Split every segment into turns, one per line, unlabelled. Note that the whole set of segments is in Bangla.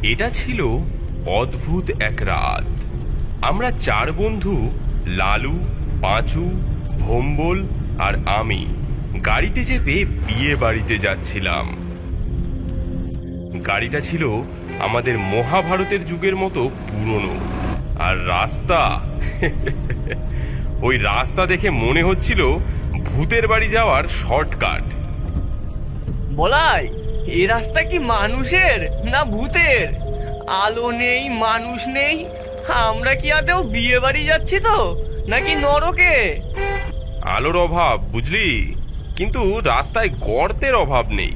এটা ছিল অদ্ভুত এক রাত। আমরা চার বন্ধু, লালু, পাঁচু, ভোম্বল আর আমি গাড়িতে চেপে বিয়ে বাড়িতে যাচ্ছিলাম। গাড়িটা ছিল আমাদের মহাভারতের যুগের মতো পুরনো, আর রাস্তা ওই রাস্তা দেখে মনে হচ্ছিল ভূতের বাড়ি যাওয়ার শর্টকাট।
বলাই, এই রাস্তা কি মানুষের না ভূতের? আলো নেই, মানুষ নেই, আমরা কি আদেও বিয়ে বাড়ি যাচ্ছি তো নাকি নরকে?
আলোর অভাব বুঝলি, কিন্তু রাস্তায় গর্তের অভাব নেই।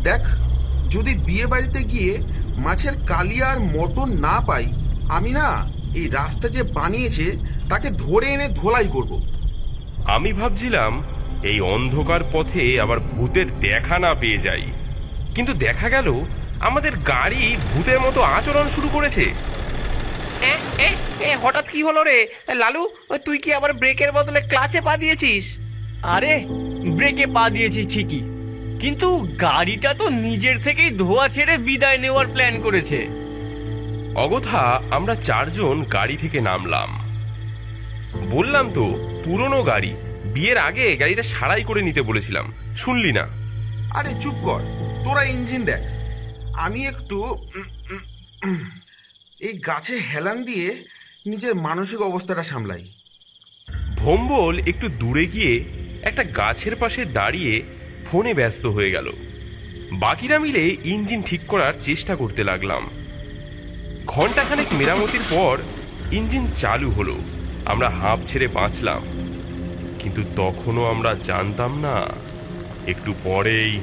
দেখ, যদি বিয়ে বাড়িতে গিয়ে মাছের কালিয়া আর মটন না পাই, আমি না এই রাস্তা যে বানিয়েছে তাকে ধরে এনে ধোলাই করব।
আমি ভাবছিলাম এই অন্ধকার পথে আবার ভূতের দেখা না পেয়ে যাই, কিন্তু দেখা গেল আমাদের গাড়ি ভূতের মতো আচরণ শুরু করেছে।
হঠাৎ কি হলো রে লালু? তুই কি আবার ব্রেকের বদলে ক্লাচে পা দিয়েছিস?
আরে, ব্রেকে পা দিয়েছি ঠিকই, কিন্তু গাড়িটা তো নিজের থেকেই ধোয়া ছেড়ে বিদায় নেওয়ার প্ল্যান করেছে।
অগথা আমরা চারজন গাড়ি থেকে নামলাম। বললাম তো পুরনো গাড়ি, বিয়ের আগে গাড়িটা সারাই করে নিতে বলেছিলাম, শুনলি না?
আরে চুপ কর, তোরা ইঞ্জিন দেখ। আমি একটু এই গাছে হেলান দিয়ে নিজের মানসিক অবস্থাটা সামলাই।
ভোম্বল একটু দূরে গিয়ে একটা গাছের পাশে দাঁড়িয়ে ফোনে ব্যস্ত হয়ে গেল। বাকিরা মিলে ইঞ্জিন ঠিক করার চেষ্টা করতে লাগলাম। ঘন্টাখানেক মেরামতির পর ইঞ্জিন চালু হলো। আমরা হাঁপ ছেড়ে বাঁচলাম, কিন্তু তখনও আমরা জানতাম না একটু পরেই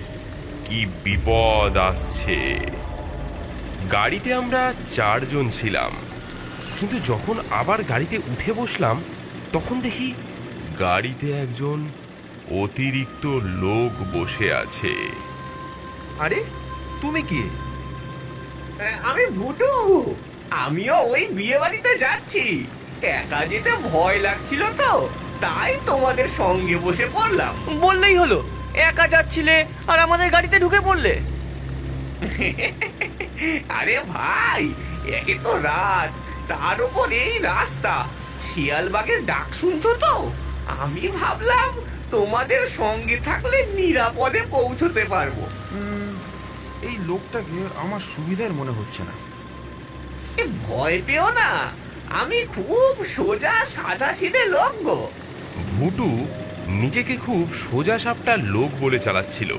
কি বিপদ আসছে। গাড়িতে আমরা চারজন ছিলাম, কিন্তু যখন আবার গাড়িতে উঠে বসলাম তখন দেখি গাড়িতে একজন অতিরিক্ত লোক বসে আছে।
আরে তুমি কি?
আমি ভুটু, আমিও ওই বিয়ে বাড়িতে যাচ্ছি। একা যেতে ভয় লাগছিল তো, তাই তোমাদের সঙ্গে বসে পড়লাম। বললেই হলো, একা যাচ্ছিলে আর আমাদের গাড়িতে ঢুকে পড়লে।
আরে ভাই, একে তো রাত, তার উপর এই রাস্তা, শিয়ালবাগের ডাক শুনছো তো? আমি ভাবলাম তোমাদের সঙ্গে থাকলে নিরাপদে পৌঁছতে পারবো।
এই লোকটাকে আমার সুবিধার মনে হচ্ছে না।
ভয় পেও না, আমি খুব সোজা সাদা সিধে লোক গো।
ভুটু নিজেকে খুব সোজা সাপটা লোক বলে চালাচ্ছিল,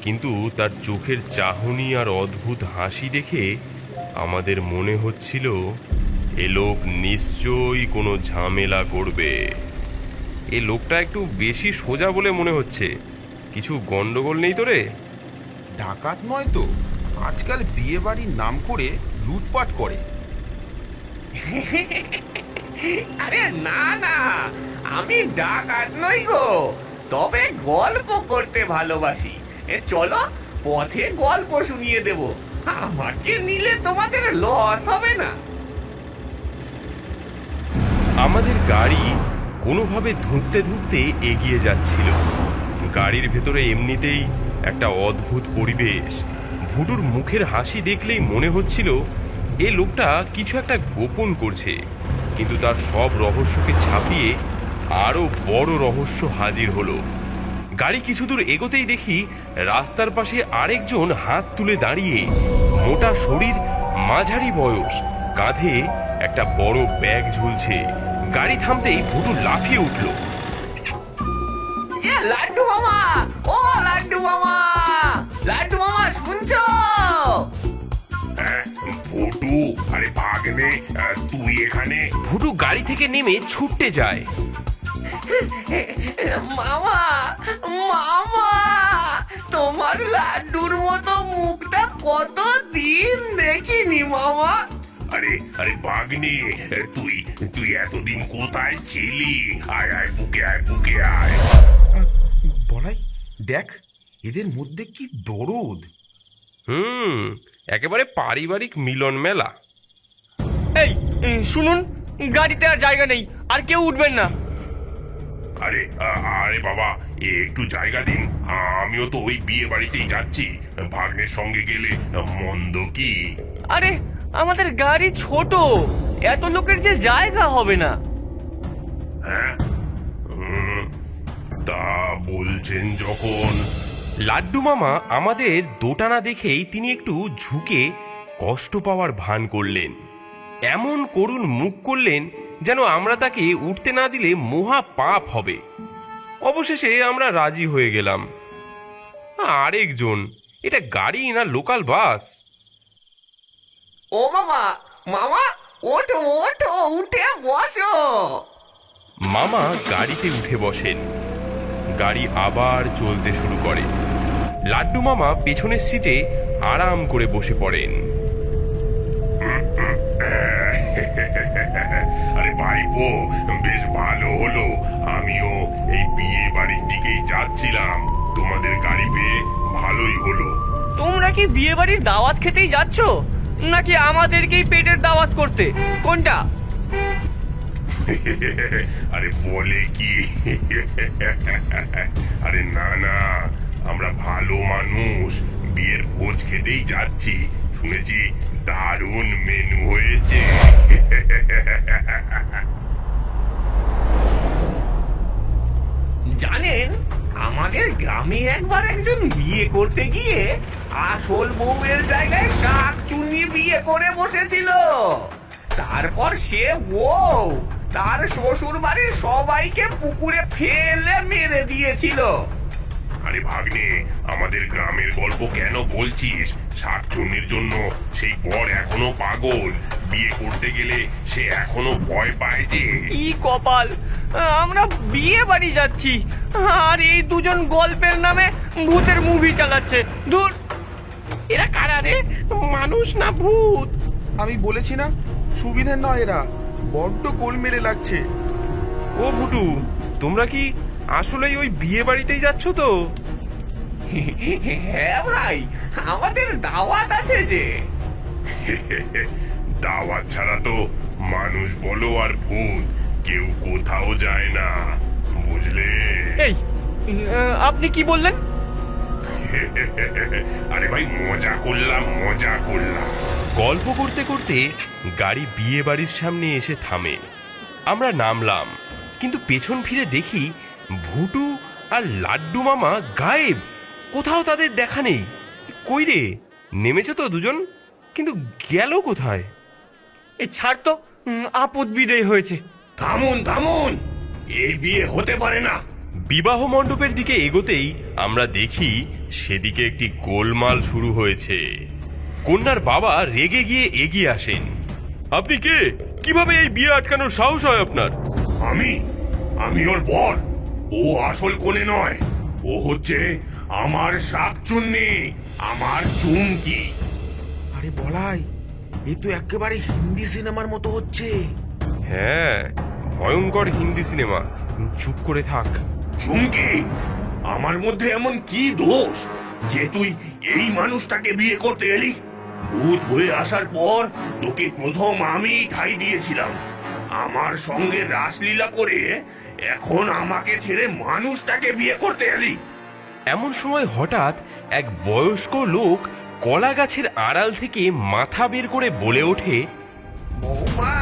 কিন্তু তার চোখের চাহনি আর অদ্ভুত হাসি দেখে আমাদের মনে হচ্ছিল এ লোক নিশ্চয়ই কোনো ঝামেলা করবে। এ লোকটা একটু বেশি সোজা বলে মনে হচ্ছে। কিছু গন্ডগোল নেই তো রে?
ডাকাত নয় তো? আজকাল বিয়ে বাড়ির নাম করে লুটপাট করে।
আরে না না, আমি ডাকাত নই গো, তবে গল্প করতে ভালোবাসি। চলো পথে গল্প শুনিয়ে দেব, আমাকে নিলে তোমাদের লস হবে না।
আমাদের গাড়ি কোনোভাবে ধুঁকতে ধুঁকতে এগিয়ে যাচ্ছিল। গাড়ির ভেতরে এমনিতেই একটা অদ্ভুত পরিবেশ। ভুটুর মুখের হাসি দেখলেই মনে হচ্ছিল এ লোকটা কিছু একটা গোপন করছে, কিন্তু তার সব রহস্যকে ছাপিয়ে আরো বড় রহস্য হাজির হলো। গাড়ি কিছু দূর এগোতেই দেখি রাস্তার পাশে আরেকজন হাত তুলে দাঁড়িয়ে, মোটা শরীর, মাঝারি বয়স, কাঁধে একটা বড় ব্যাগ ঝুলছে। গাড়ি থামতেই ভুটু লাফিয়ে উঠল।
লাড্ডু মামা, ও লাড্ডু মামা, লাড্ডু মামা শুনছো?
ভুটু, আরে ভাগ্নে, তুই এখানে?
ভুটু গাড়ি থেকে নেমে ছুটতে যায়।
মামা, মামা, তোমার লাড্ডুর মতো মুখটা কত দিন দেখিনি মামা।
আরে আরে ভাগ্নে, তুই তুই এতদিন কোথায় ছিলি? আয় আয়, বুকে আয়, বুকে আয়।
বলাই, দেখ এদের মধ্যে কি দরদ।
একেবারে পারিবারিক মিলন মেলা।
এই শুনুন, গাড়িতে আর জায়গা নেই, আর কেউ উঠবেন না।
আরে বাবা, একটু জায়গা দিন। আমিও তো ওই বিয়ে বাড়িতেই যাচ্ছি। ভাগ্নের সঙ্গে গেলে মন্দ কি?
আরে আমাদের গাড়ি ছোট, এত লোকের যে জায়গা হবে না।
হ্যাঁ, তা বলছেন যখন।
লাড্ডু মামা আমাদের দোটানা দেখেই তিনি একটু ঝুঁকে কষ্ট পাওয়ার ভান করলেন, এমন করুণ মুখ করলেন যেন আমরা তাকে উঠতে না দিলে মহা পাপ হবে। অবশেষে আমরা রাজি হয়ে গেলাম। আরেকজন, এটা গাড়ি না লোকাল বাস?
ও মামা, মামা ওঠো ওঠো, উঠে বসো।
মামা গাড়িতে উঠে বসেন। গাড়ি আবার চলতে শুরু করে। লাড্ডু মামা পেছনের সিটে আরাম করে বসে পড়েন।
আরে ভাইপো, বেশ ভালো হলো। আমিও এই বিয়ে বাড়ির দিকেই যাচ্ছিলাম। তোমাদের গাড়ি পেয়ে ভালোই হলো।
তোমরা কি বিয়ে বাড়ির দাওয়াত খেতেই যাচ্ছ, নাকি আমাদেরকেই পেটের দাওয়াত করতে? কোনটা?
আরে বলে কি, আরে না না, আমরা ভালো মানুষ, বিয়ের ভোজ খেতেই যাচ্ছি। শুনেছি দারুণ মেনু হয়েছে।
জানেন, আমাদের গ্রামে একবার একজন বিয়ে করতে গিয়ে আসল বউয়ের জায়গায় শাক চুনি বিয়ে করে বসেছিল। তারপর সে বউ তার শ্বশুর বাড়ির সবাইকে পুকুরে ফেলে মেরে দিয়েছিল।
আরে ভাগ্নে, আমাদের গ্রামের গল্প কেন বলছিস? শাকচুন্নির জন্য সেই বর এখনো পাগল। বিয়ে করতে গেলে সে এখনো ভয় পায় যে।
কি কপাল, আমরা বিয়ে বাড়ি যাচ্ছি আর এই দুজন গল্পের নামে ভূতের মুভি চালাচ্ছে। দূর!
এরা কারা রে, মানুষ না ভূত?
আমি বলেছি না, সুবিধের নয় এরা, বড্ড গোলমেলে লাগছে।
ও ভুটু, তোমরা কি আসলেই ওই বিয়ে বাড়িতেই যাচ্ছ তো?
হ্যাঁ ভাই, আমাদের দাওয়াত আছে যে।
দাওয়াত ছাড়া তো মানুষ বলো আর ভূত কেউ কোথাও যায় না, বুঝলে?
এই, আপনি কি বললেন?
আরে ভাই, মজা করলাম, মজা করলাম।
গল্প করতে করতে গাড়ি বিয়ে বাড়ির সামনে এসে থামে। আমরা নামলাম, কিন্তু পেছন ফিরে দেখি ভুটু আর লাড্ডু মামা গায়েব। কোথাও তাদের দেখা নেই। কই রে, নেমেছে তো দুজন, কিন্তু গেল কোথায়?
এই ছাড় তো, আপদ বিদায় হয়েছে।
থামুন থামুন, এই বিয়ে হতে পারে না।
বিবাহ মণ্ডপের দিকে এগোতেই আমরা দেখি সেদিকে একটি গোলমাল শুরু হয়েছে। কন্যার বাবা রেগে গিয়ে এগিয়ে আসেন। আপনি কে? কিভাবে এই বিয়ে আটকানোর সাহস হয় আপনার?
আমি ওর বর। ও আসল কোণে নয়, ও হচ্ছে আমার শাকচুন্নি, আমার চুমকি।
আরে বলাই, এ তো একেবারে হিন্দি সিনেমার মতো হচ্ছে।
হ্যাঁ, ভয়ঙ্কর হিন্দি সিনেমা। চুপ করে থাক।
চুমকি, আমার মধ্যে এমন কি দোষ যে তুই এই মানুষটাকে বিয়ে করতে এলি? ভূত হয়ে আসার পর তোকে প্রথম আমি ঠাঁই দিয়েছিলাম। আমার সঙ্গে রাসলীলা করে এখন আমাকে ছেড়ে মানুষটাকে বিয়ে করতে এলি?
এমন সময় হঠাৎ এক বয়স্ক লোক কলা গাছের আড়াল থেকে মাথা বের করে বলে ওঠে,
বৌমা,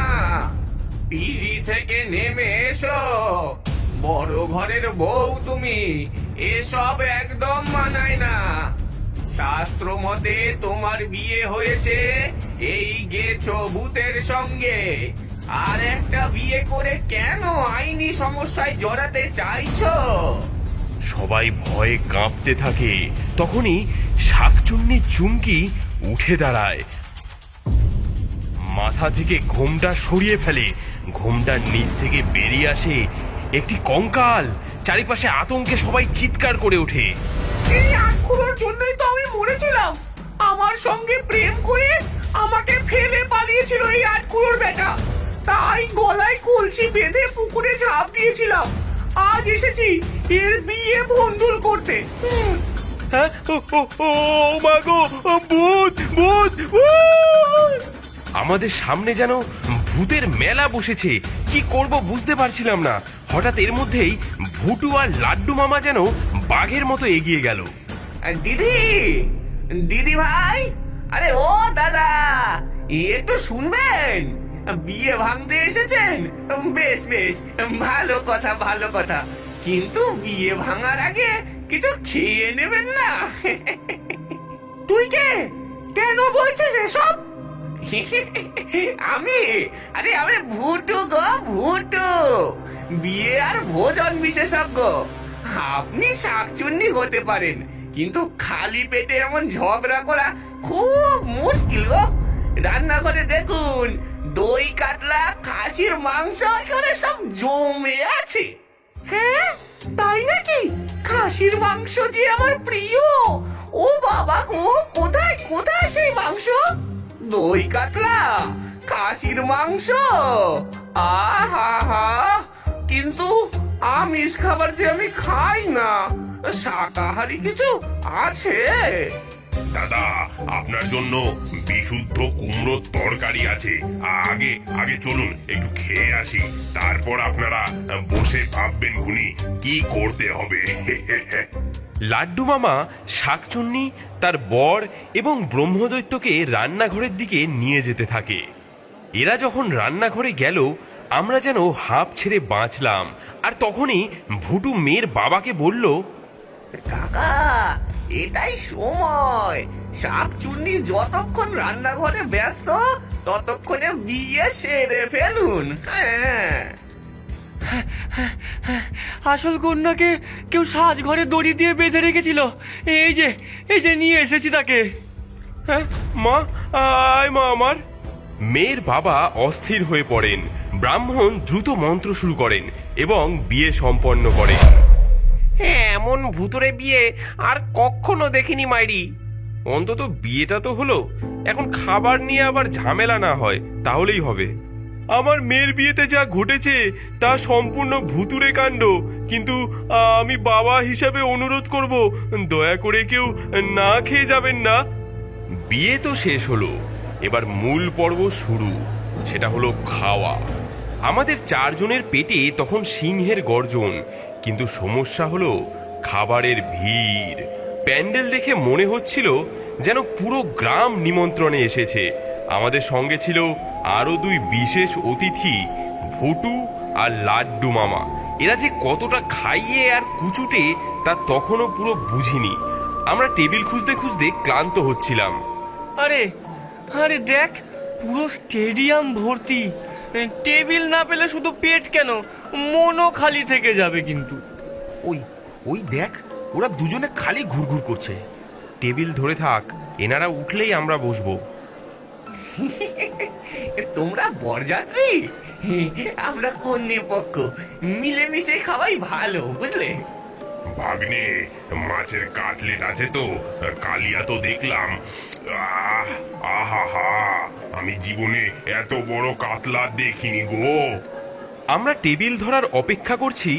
পিড়ি থেকে নেমে এসো। বড় ঘরের বউ তুমি, এসব একদম মানায় না। শাস্ত্র মতে তোমার বিয়ে হয়েছে এই গেছো ভূতের সঙ্গে, আর একটা বিয়ে করে কেন আইনি সমস্যায় জড়াতে চাইছো?
সবাই ভয়ে কাঁপতে থাকে। তখনই শাকচুন্নি চুমকি উঠে দাঁড়ায়, মাথা থেকে ঘোমটা সরিয়ে ফেলে। ঘোমটার নিচ থেকে বেরিয়ে আসে একটি কঙ্কাল। চারিপাশে আতঙ্কে সবাই চিৎকার করে ওঠে।
এই আটকুলোর জন্যই তো আমি মরেছিলাম। আমার সঙ্গে প্রেম করে আমাকে ফেলে পালিয়েছিল এই আটকুলোর বেটা। তাই গলায় কলসি বেঁধে পুকুরে ঝাঁপ দিয়েছিলাম। আজ এসেছি এর বিয়ে ভন্ডুল করতে।
হ্যাঁ, ও মা গো, ভূত ভূত ভূত! আমাদের সামনে যেন ভূতের মেলা বসেছে। কি করব বুঝতে পারছিলাম না। হঠাৎ এর মধ্যেই ভুটু আর লাড্ডু মামা যেন বাঘের মতো এগিয়ে গেল।
দিদি, দিদি ভাই, আরে ও দাদা, একটু শুনবেন? বিয়ে ভাঙতে এসেছেন? বেশ বেশ, ভালো কথা ভালো কথা, কিন্তু বিয়ে ভাঙার আগে কিছু খেয়ে নেবেন না। তুই কে? কেন বলছিস এসব? আমি আমি ভুটু গো, ভুটু, বিয়ে আর ভোজন বিশেষজ্ঞ। আপনি শাকচুন্নি হতে পারেন, কিন্তু খালি পেটে এমন ঝগড়া করা খুব মুশকিল গো। রান্নাঘরে দেখুন, দই কাতলা, খাসির মাংস এখানে সব জমে আছে। হ্যাঁ, তাই নাকি? খাসির মাংস যে আমার প্রিয়। ও বাবা গো, কোথায় কোথায় সেই মাংস? দই কাতলা, খাসির মাংস, আহা হা। কিন্তু আমিষ খাবার যে আমি খাই না, শাকাহারি কিছু আছে?
দাদা, আপনার জন্য বিশুদ্ধ কুমড়োর তরকারি আছে। আগে আগে চলুন একটু খেয়ে আসি, তারপর আপনারা বসে ভাববেন খুনি কি করতে হবে।
লাড্ডু মামা শাকচুন্নি, তার বর এবং ব্রহ্মদৈত্যকে রান্নাঘরের দিকে নিয়ে যেতে থাকে। এরা যখন রান্নাঘরে গেল, আমরা যেন হাঁপ ছেড়ে বাঁচলাম। আর তখনই ভুটু মেয়ের বাবাকে বলল,
কাকা, এটাই সময়। শাকচুন্নি যতক্ষণ রান্নাঘরে ব্যস্ত, ততক্ষণে বিয়ে সেরে ফেলুন। হ্যাঁ,
আসল কন্যাকে কেউ সাজঘরে দড়ি দিয়ে বেঁধে রেখেছিল। এই যে নিয়ে এসেছি তাকে।
হ্যাঁ মা, আয় মা আমার। মেয়ের বাবা অস্থির হয়ে পড়েন। ব্রাহ্মণ দ্রুত মন্ত্র শুরু করেন এবং বিয়ে সম্পন্ন করেন।
এমন ভুতুরে বিয়ে আর কখনো দেখিনি মাইরি।
অন্তত বিয়েটা তো হলো, এখন খাবার নিয়ে আবার ঝামেলা না হয় তাহলেই হবে। আমার মেয়ের বিয়েতে যা ঘটেছে তা সম্পূর্ণ ভুতুরে কাণ্ড, কিন্তু আমি বাবা হিসাবে অনুরোধ করব, দয়া করে কেউ না খেয়ে যাবেন না। বিয়ে তো শেষ হলো, এবার মূল পর্ব শুরু, সেটা হলো খাওয়া। আমাদের চারজনের পেটে তখন সিংহের গর্জন, কিন্তু সমস্যা হলো খাবারের ভিড়। প্যান্ডেল দেখে মনে হচ্ছিল যেন পুরো গ্রাম নিমন্ত্রণে এসেছে। আমাদের সঙ্গে ছিল আরো দুই বিশেষ অতিথি, ভুটু আর লাড্ডু মামা। এরা যে কতটা খাইয়ে আর কুচুটে তা তখনও পুরো বুঝিনি। আমরা টেবিল খুঁজতে খুঁজতে ক্লান্ত হচ্ছিলাম।
আরে আরে দেখ, পুরো স্টেডিয়াম ভর্তি। টেবিল না পেলে শুধু পেট কেন, মনও খালি থেকে যাবে। কিন্তু
ওই ওই দেখ, ওরা দুজনে খালি ঘুরঘুর করছে।
টেবিল ধরে থাক, এনারা উঠলেই আমরা বসবো।
তোমরা বরযাত্রী, আমরা কন্যে পক্ষ, মিলেমিশে খাওয়াই ভালো, বুঝলে?
ভাগ্নে, মাছের কাটলেট আছে তো? কালিয়া তো দেখলাম। আহা হা, আমি জীবনে এত বড় কাতলা দেখিনি গো।
আমরা টেবিল ধরার অপেক্ষা করছি,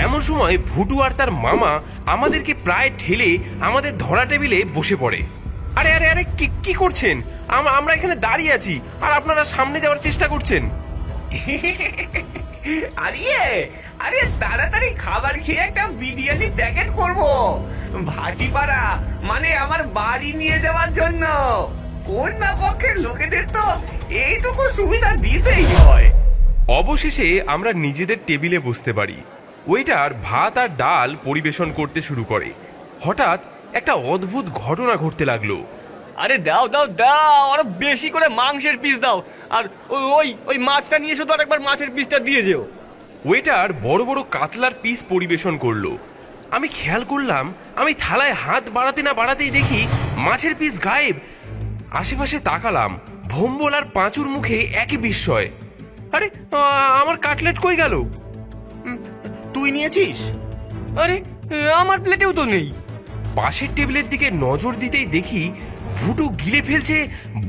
এমন সময় ভুটু আর তার মামা আমাদেরকে প্রায় ঠেলে আমাদের ধরা টেবিলে বসে পড়ে। আরে আরে আরে, কি করছেন? আমরা এখানে দাঁড়িয়ে আছি আর আপনারা সামনে যাওয়ার চেষ্টা করছেন।
আরে তাড়াতাড়ি খাবার খেয়ে একটা বিরিয়ানি প্যাকেট করব, ভাটিপাড়া মানে আমার বাড়ি নিয়ে যাওয়ার জন্য। কন্যা পক্ষের লোকেদের তো এইটুকু সুবিধা দিতেই হয়।
অবশেষে আমরা নিজেদের টেবিলে বসতে পারি। ওয়েটার ভাত আর ডাল পরিবেশন করতে শুরু করে। হঠাৎ একটা অদ্ভুত ঘটনা ঘটতে লাগলো।
আরে দাও দাও দাও, আরো বেশি করে মাংসের পিস দাও। আর ওই ওই মাছটা নিয়ে শুধু আরেকবার মাছের পিসটা দিয়ে যেও।
ওয়েটার বড় বড় কাতলার পিস পরিবেশন করলো। আমি খেয়াল করলাম, আমি থালায় হাত বাড়াতে না বাড়াতেই দেখি মাছের পিস গায়েব। আশেপাশে তাকালাম, ভম্বল আর পাঁচুর মুখে একই বিস্ময়। আরে আমার কাটলেট কই গেল?
তুই নিয়েছিস?
আরে আমার প্লেটেও তো নেই।
পাশের টেবিলের দিকে নজর দিতেই দেখি ভুটু গিলে ফেলছে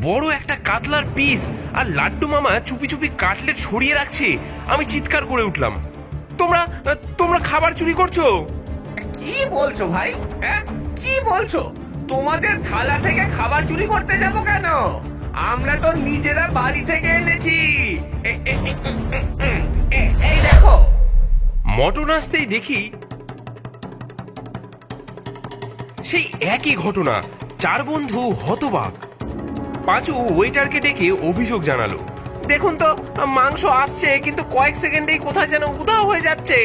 বড় একটা কাতলার পিস, আর লাড্ডু মামা চুপি চুপি কাটলেট সরিয়ে রাখছে। আমি চিৎকার করে উঠলাম, তোমরা খাবার চুরি করছো?
কি বলছো ভাই? হ্যাঁ, কি বলছো? তোমাদের থালা থেকে খাবার চুরি করতে যাব কেন? আমরা তো নিজেরা বাড়ি থেকে এনেছি এই দেখো।
মটন আসতেই দেখি সেই একই ঘটনা। চার বন্ধু হতবাক। পাঁচু ওয়েটারকে ডেকে অভিযোগ জানালো।
দেখুন তো, মাংস আসছে কিন্তু কয়েক সেকেন্ডেই কোথায় যেন উধাও হয়ে যাচ্ছে।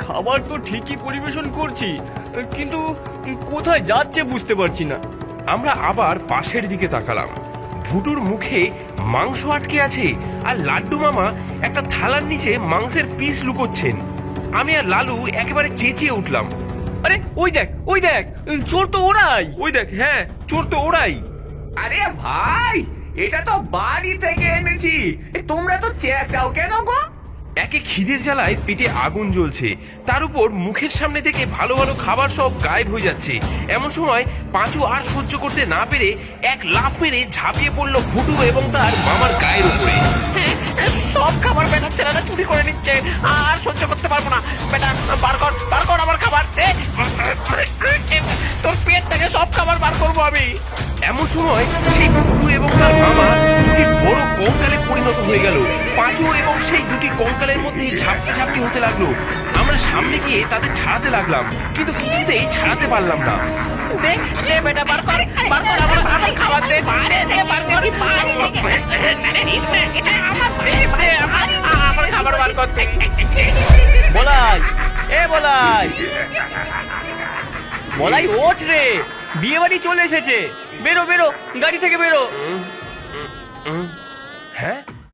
খাবার তো ঠিকই পরিবেশন করছি, কিন্তু কোথায় যাচ্ছে বুঝতে পারছি না।
আমরা আবার পাশের দিকে তাকালাম। ভুটুর মুখে মাংস আটকে আছে, আর লাড্ডু মামা একটা থালার নিচে মাংসের পিস লুকোচ্ছেন। আমি আর লালু একেবারে চেঁচিয়ে উঠলাম,
আরে ওই দেখ, চোর তো ওরাই।
ওই দেখ, হ্যাঁ চোর তো ওরাই।
আরে ভাই, এটা তো বাড়ি থেকে এনেছি, তোমরা তো চেঁচাও কেন গো?
একে খিদের জ্বালায় পেটে আগুন জ্বলছে, তার উপর মুখের সামনে থেকে ভালো ভালো খাবার সব গায়েব হয়ে যাচ্ছে। এমন সময় পাঁচু আর সহ্য করতে না পেরে এক লাফ মেরে ঝাঁপিয়ে পড়লো ভুটু এবং তার মামার গায়ের উপরে।
সব খাবার বেটার ছেলেরা চুরি করে নিচ্ছে, আর সহ্য করতে পারবো না। বেটা, বার কর আমার খাবার দে। তোর পেট থেকে সব খাবার বার করবো আমি।
এমন সময় সেই ভুটু এবং তার মামা দুটি বড় কঙ্কালে পরিণত হয়ে গেল। পাঁচু এবং সেই দুটি কঙ্কালের মধ্যে ঝাপটি ঝাপটি হতে লাগলো। আমরা সামনে গিয়ে তাদের ছাড়াতে লাগলাম, কিন্তু কিছুতেই ছাড়াতে পারলাম না।
দে বেটা, বার কর আমার খাবার দে। বার কর, আমার খাবার বার করতে।
বলাই ওঠ রে, বিয়ে বাড়ি চলে এসেছে। বেরো গাড়ি থেকে বেরো।
হ্যাঁ,